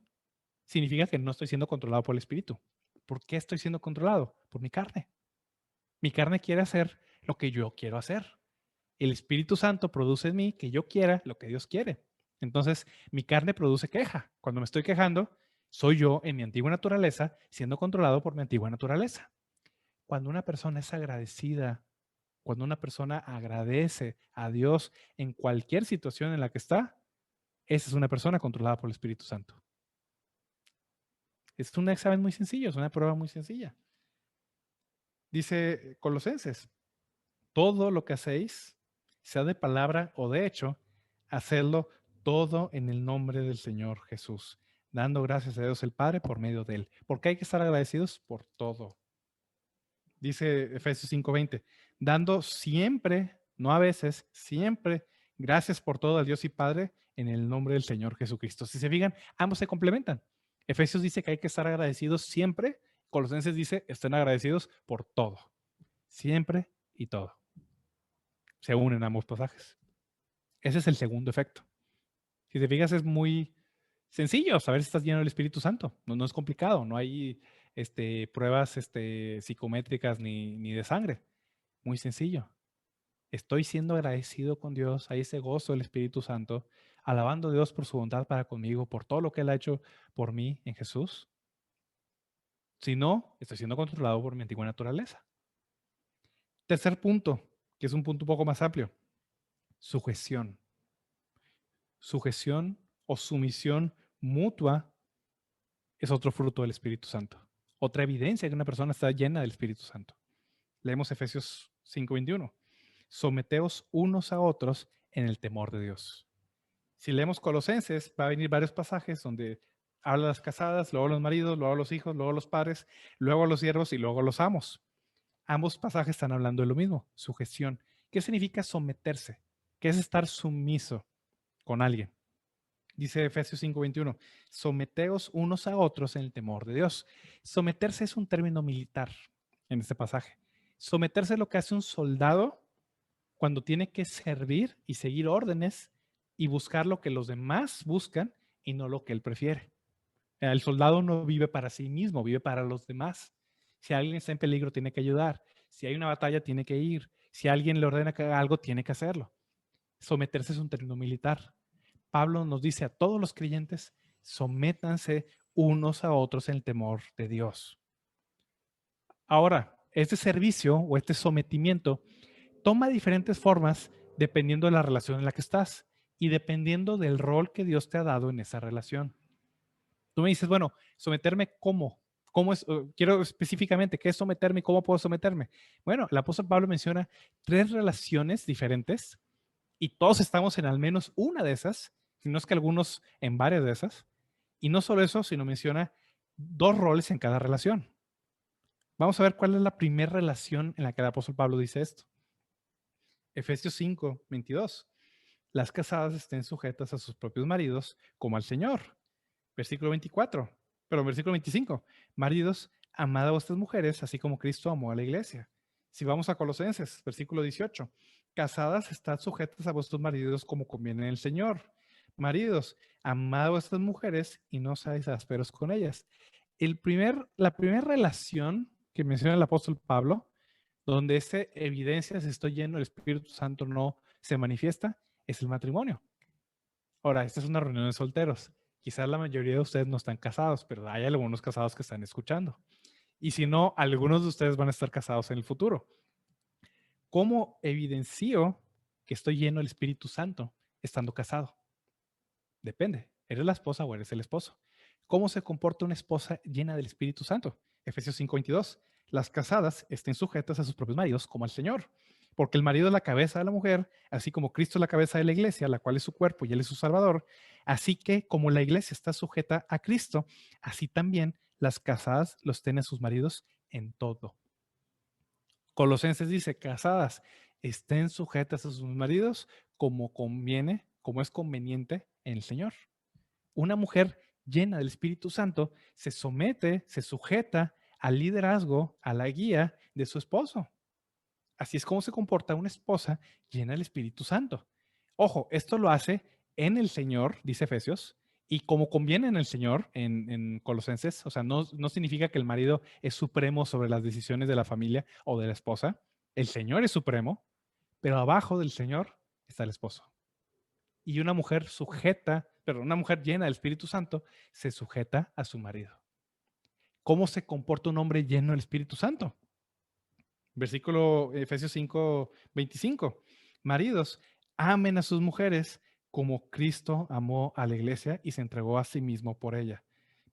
significa que no estoy siendo controlado por el Espíritu. ¿Por qué estoy siendo controlado? Por mi carne. Mi carne quiere hacer lo que yo quiero hacer. El Espíritu Santo produce en mí que yo quiera lo que Dios quiere. Entonces, mi carne produce queja. Cuando me estoy quejando, soy yo en mi antigua naturaleza siendo controlado por mi antigua naturaleza. Cuando una persona es agradecida, cuando una persona agradece a Dios en cualquier situación en la que está, esa es una persona controlada por el Espíritu Santo. Es un examen muy sencillo, es una prueba muy sencilla. Dice Colosenses, todo lo que hacéis, sea de palabra o de hecho, hacedlo todo en el nombre del Señor Jesús, dando gracias a Dios el Padre por medio de Él. Porque hay que estar agradecidos por todo. Dice Efesios 5:20, dando siempre, no a veces, siempre, gracias por todo al Dios y Padre en el nombre del Señor Jesucristo. Si se fijan, ambos se complementan. Efesios dice que hay que estar agradecidos siempre. Colosenses dice, estén agradecidos por todo. Siempre y todo. Se unen ambos pasajes. Ese es el segundo efecto. Si te fijas, es muy sencillo saber si estás lleno del Espíritu Santo. No es complicado. No hay pruebas psicométricas ni de sangre. Muy sencillo. Estoy siendo agradecido con Dios. Hay ese gozo del Espíritu Santo. Alabando a Dios por su bondad para conmigo, por todo lo que Él ha hecho por mí en Jesús. Si no, estoy siendo controlado por mi antigua naturaleza. Tercer punto, que es un punto un poco más amplio. Sujeción. Sujeción o sumisión mutua es otro fruto del Espíritu Santo. Otra evidencia de que una persona está llena del Espíritu Santo. Leemos Efesios 5:21. Someteos unos a otros en el temor de Dios. Si leemos Colosenses, va a venir varios pasajes donde habla a las casadas, luego a los maridos, luego a los hijos, luego a los padres, luego a los siervos y luego a los amos. Ambos pasajes están hablando de lo mismo, sujeción. ¿Qué significa someterse? ¿Qué es estar sumiso con alguien? Dice Efesios 5:21, someteos unos a otros en el temor de Dios. Someterse es un término militar en este pasaje. Someterse es lo que hace un soldado cuando tiene que servir y seguir órdenes y buscar lo que los demás buscan y no lo que él prefiere. El soldado no vive para sí mismo, vive para los demás. Si alguien está en peligro, tiene que ayudar. Si hay una batalla, tiene que ir. Si alguien le ordena que haga algo, tiene que hacerlo. Someterse es un término militar. Pablo nos dice a todos los creyentes, sométanse unos a otros en el temor de Dios. Ahora, este servicio o este sometimiento toma diferentes formas dependiendo de la relación en la que estás y dependiendo del rol que Dios te ha dado en esa relación. Tú me dices, bueno, someterme ¿cómo? ¿Cómo es? Quiero específicamente, ¿qué es someterme y cómo puedo someterme? Bueno, el apóstol Pablo menciona 3 relaciones diferentes y todos estamos en al menos una de esas, si no es que algunos en varias de esas. Y no solo eso, sino menciona 2 roles en cada relación. Vamos a ver cuál es la primera relación en la que el apóstol Pablo dice esto. Efesios 5:22. Las casadas estén sujetas a sus propios maridos como al Señor. Versículo 24, pero versículo 25. Maridos, amad a vuestras mujeres, así como Cristo amó a la iglesia. Si vamos a Colosenses, versículo 18. Casadas, estad sujetas a vuestros maridos como conviene en el Señor. Maridos, amad a vuestras mujeres y no seáis ásperos con ellas. La primera relación que menciona el apóstol Pablo, donde esa evidencia si estoy lleno del Espíritu Santo no se manifiesta, es el matrimonio. Ahora, esta es una reunión de solteros. Quizás la mayoría de ustedes no están casados, pero hay algunos casados que están escuchando. Y si no, algunos de ustedes van a estar casados en el futuro. ¿Cómo evidencio que estoy lleno del Espíritu Santo estando casado? Depende. ¿Eres la esposa o eres el esposo? ¿Cómo se comporta una esposa llena del Espíritu Santo? Efesios 5:22. Las casadas estén sujetas a sus propios maridos como al Señor, porque el marido es la cabeza de la mujer, así como Cristo es la cabeza de la iglesia, la cual es su cuerpo y Él es su Salvador. Así que como la iglesia está sujeta a Cristo, así también las casadas los estén a sus maridos en todo. Colosenses dice, casadas, estén sujetas a sus maridos como conviene, como es conveniente en el Señor. Una mujer llena del Espíritu Santo se somete, se sujeta al liderazgo, a la guía de su esposo. Así es como se comporta una esposa llena del Espíritu Santo. Ojo, esto lo hace en el Señor, dice Efesios, y como conviene en el Señor, en Colosenses. O sea, no significa que el marido es supremo sobre las decisiones de la familia o de la esposa. El Señor es supremo, pero abajo del Señor está el esposo. Y una mujer una mujer llena del Espíritu Santo se sujeta a su marido. ¿Cómo se comporta un hombre lleno del Espíritu Santo? Versículo Efesios 5:25. Maridos, amen a sus mujeres como Cristo amó a la iglesia y se entregó a sí mismo por ella.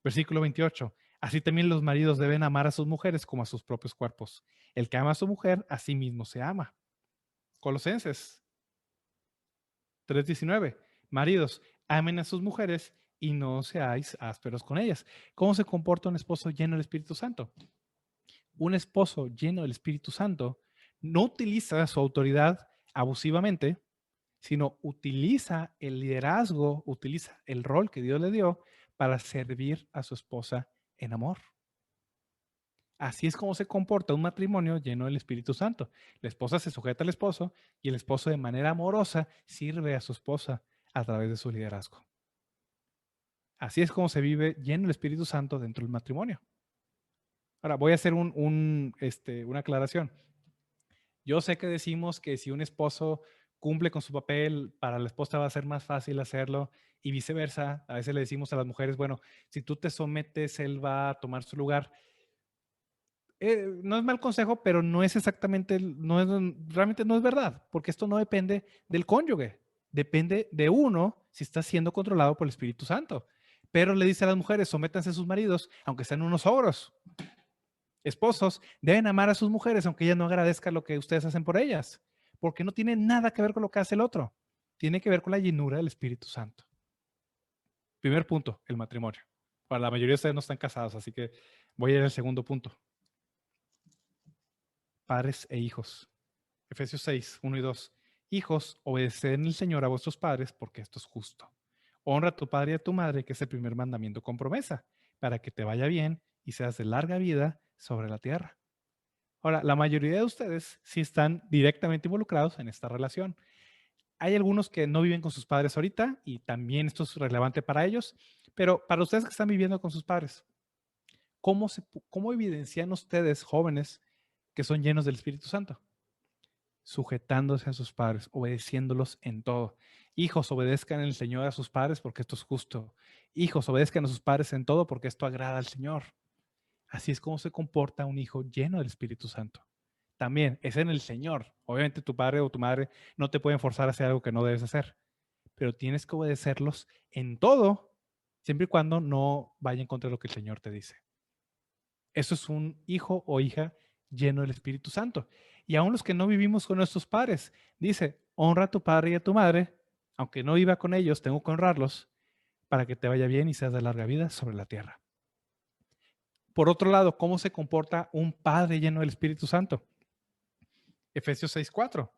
Versículo 28. Así también los maridos deben amar a sus mujeres como a sus propios cuerpos. El que ama a su mujer, a sí mismo se ama. Colosenses 3:19. Maridos, amen a sus mujeres y no seáis ásperos con ellas. ¿Cómo se comporta un esposo lleno del Espíritu Santo? Un esposo lleno del Espíritu Santo no utiliza su autoridad abusivamente, sino utiliza el liderazgo, utiliza el rol que Dios le dio para servir a su esposa en amor. Así es como se comporta un matrimonio lleno del Espíritu Santo. La esposa se sujeta al esposo y el esposo de manera amorosa sirve a su esposa a través de su liderazgo. Así es como se vive lleno del Espíritu Santo dentro del matrimonio. Ahora voy a hacer una aclaración. Yo sé que decimos que si un esposo cumple con su papel, para la esposa va a ser más fácil hacerlo y viceversa. A veces le decimos a las mujeres, bueno, si tú te sometes, él va a tomar su lugar. No es mal consejo, pero no es exactamente, realmente no es verdad, porque esto no depende del cónyuge, depende de uno si está siendo controlado por el Espíritu Santo. Pero le dice a las mujeres, sométanse a sus maridos, aunque sean unos ogros. Esposos deben amar a sus mujeres, aunque ellas no agradezcan lo que ustedes hacen por ellas, porque no tiene nada que ver con lo que hace el otro. Tiene que ver con la llenura del Espíritu Santo. Primer punto, el matrimonio. Para la mayoría de ustedes no están casados, así que voy a ir al segundo punto. Padres e hijos. Efesios 6:1 y 2. Hijos, obedeced en el Señor a vuestros padres, porque esto es justo. Honra a tu padre y a tu madre, que es el primer mandamiento con promesa, para que te vaya bien y seas de larga vida sobre la tierra. Ahora, la mayoría de ustedes sí están directamente involucrados en esta relación. Hay algunos que no viven con sus padres ahorita y también esto es relevante para ellos, pero para ustedes que están viviendo con sus padres, ¿cómo evidencian ustedes, jóvenes, que son llenos del Espíritu Santo? Sujetándose a sus padres, obedeciéndolos en todo. Hijos, obedezcan en el Señor a sus padres porque esto es justo. Hijos, obedezcan a sus padres en todo porque esto agrada al Señor. Así es como se comporta un hijo lleno del Espíritu Santo. También es en el Señor. Obviamente tu padre o tu madre no te pueden forzar a hacer algo que no debes hacer, pero tienes que obedecerlos en todo, siempre y cuando no vaya en contra de lo que el Señor te dice. Eso es un hijo o hija lleno del Espíritu Santo. Y aún los que no vivimos con nuestros padres, dice, honra a tu padre y a tu madre, aunque no viva con ellos, tengo que honrarlos para que te vaya bien y seas de larga vida sobre la tierra. Por otro lado, ¿cómo se comporta un padre lleno del Espíritu Santo? Efesios 6:4.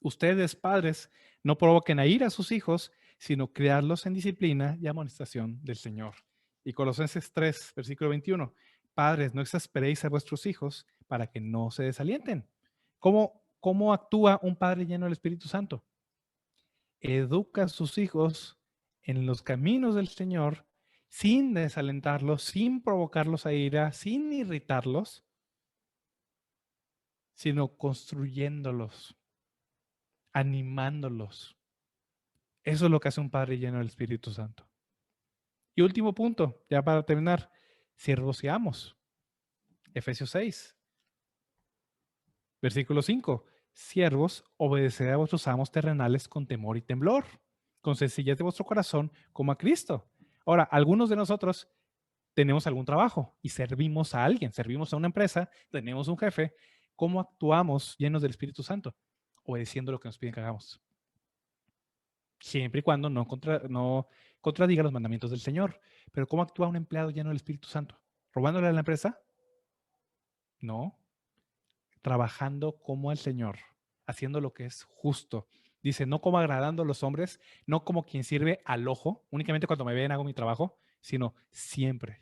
Ustedes, padres, no provoquen a ira a sus hijos, sino criarlos en disciplina y amonestación del Señor. Y Colosenses 3, versículo 21. Padres, no exasperéis a vuestros hijos para que no se desalienten. ¿Cómo actúa un padre lleno del Espíritu Santo? Educa a sus hijos en los caminos del Señor sin desalentarlos, sin provocarlos a ira, sin irritarlos, sino construyéndolos, animándolos. Eso es lo que hace un padre lleno del Espíritu Santo. Y último punto, ya para terminar, siervos y amos. Efesios 6, versículo 5. Siervos, obedeced a vuestros amos terrenales con temor y temblor, con sencillez de vuestro corazón, como a Cristo. Ahora, algunos de nosotros tenemos algún trabajo y servimos a alguien, servimos a una empresa, tenemos un jefe. ¿Cómo actuamos llenos del Espíritu Santo? Obedeciendo lo que nos piden que hagamos. Siempre y cuando no contradiga los mandamientos del Señor. Pero ¿cómo actúa un empleado lleno del Espíritu Santo? ¿Robándole a la empresa? No. Trabajando como el Señor, haciendo lo que es justo. Dice, no como agradando a los hombres, no como quien sirve al ojo, únicamente cuando me ven hago mi trabajo, sino siempre.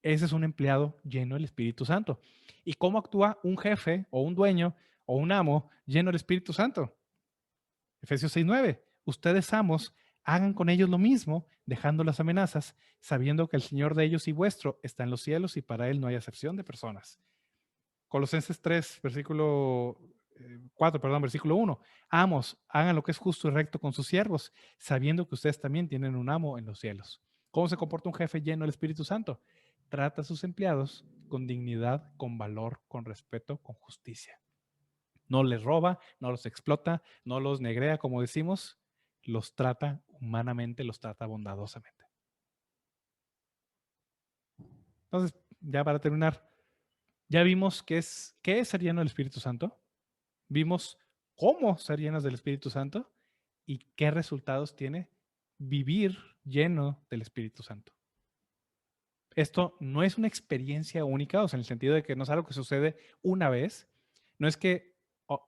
Ese es un empleado lleno del Espíritu Santo. ¿Y cómo actúa un jefe o un dueño o un amo lleno del Espíritu Santo? Efesios 6:9. Ustedes, amos, hagan con ellos lo mismo, dejando las amenazas, sabiendo que el Señor de ellos y vuestro está en los cielos y para Él no hay acepción de personas. Colosenses 3, versículo 4, perdón, versículo 1. Amos, hagan lo que es justo y recto con sus siervos, sabiendo que ustedes también tienen un amo en los cielos. ¿Cómo se comporta un jefe lleno del Espíritu Santo? Trata a sus empleados con dignidad, con valor, con respeto, con justicia. No les roba, no los explota, no los negrea, como decimos, los trata humanamente, los trata bondadosamente. Entonces, ya para terminar, ya vimos qué es ser lleno del Espíritu Santo, vimos cómo ser llenos del Espíritu Santo y qué resultados tiene vivir lleno del Espíritu Santo. Esto no es una experiencia única, o sea, en el sentido de que no es algo que sucede una vez. No es que,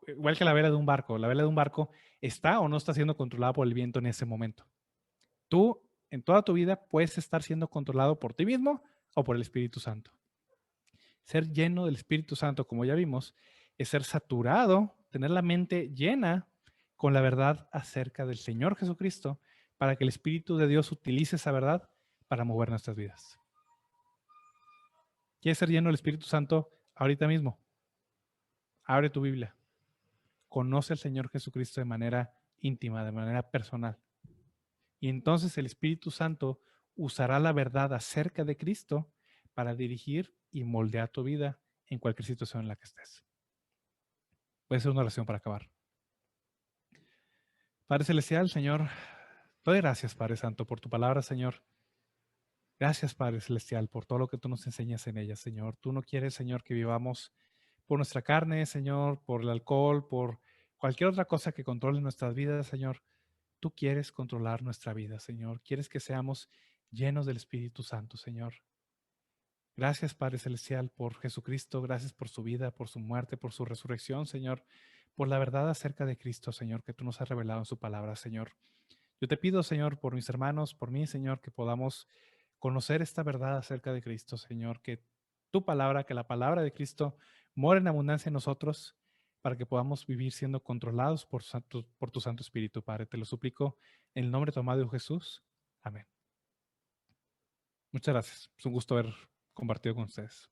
igual que la vela de un barco está o no está siendo controlada por el viento en ese momento. Tú, en toda tu vida, puedes estar siendo controlado por ti mismo o por el Espíritu Santo. Ser lleno del Espíritu Santo, como ya vimos, es ser saturado, tener la mente llena con la verdad acerca del Señor Jesucristo para que el Espíritu de Dios utilice esa verdad para mover nuestras vidas. ¿Quieres ser lleno del Espíritu Santo ahorita mismo? Abre tu Biblia. Conoce al Señor Jesucristo de manera íntima, de manera personal. Y entonces el Espíritu Santo usará la verdad acerca de Cristo para dirigir y moldear tu vida en cualquier situación en la que estés. Voy a hacer una oración para acabar. Padre Celestial, Señor, te doy gracias, Padre Santo, por tu palabra, Señor. Gracias, Padre Celestial, por todo lo que tú nos enseñas en ella, Señor. Tú no quieres, Señor, que vivamos por nuestra carne, Señor, por el alcohol, por cualquier otra cosa que controle nuestras vidas, Señor. Tú quieres controlar nuestra vida, Señor. Quieres que seamos llenos del Espíritu Santo, Señor. Gracias, Padre Celestial, por Jesucristo. Gracias por su vida, por su muerte, por su resurrección, Señor. Por la verdad acerca de Cristo, Señor, que tú nos has revelado en su palabra, Señor. Yo te pido, Señor, por mis hermanos, por mí, Señor, que podamos conocer esta verdad acerca de Cristo, Señor, que tu palabra, que la palabra de Cristo mora en abundancia en nosotros para que podamos vivir siendo controlados por tu Santo Espíritu, Padre. Te lo suplico en el nombre de tu amado Hijo Jesús. Amén. Muchas gracias. Es un gusto haber compartido con ustedes.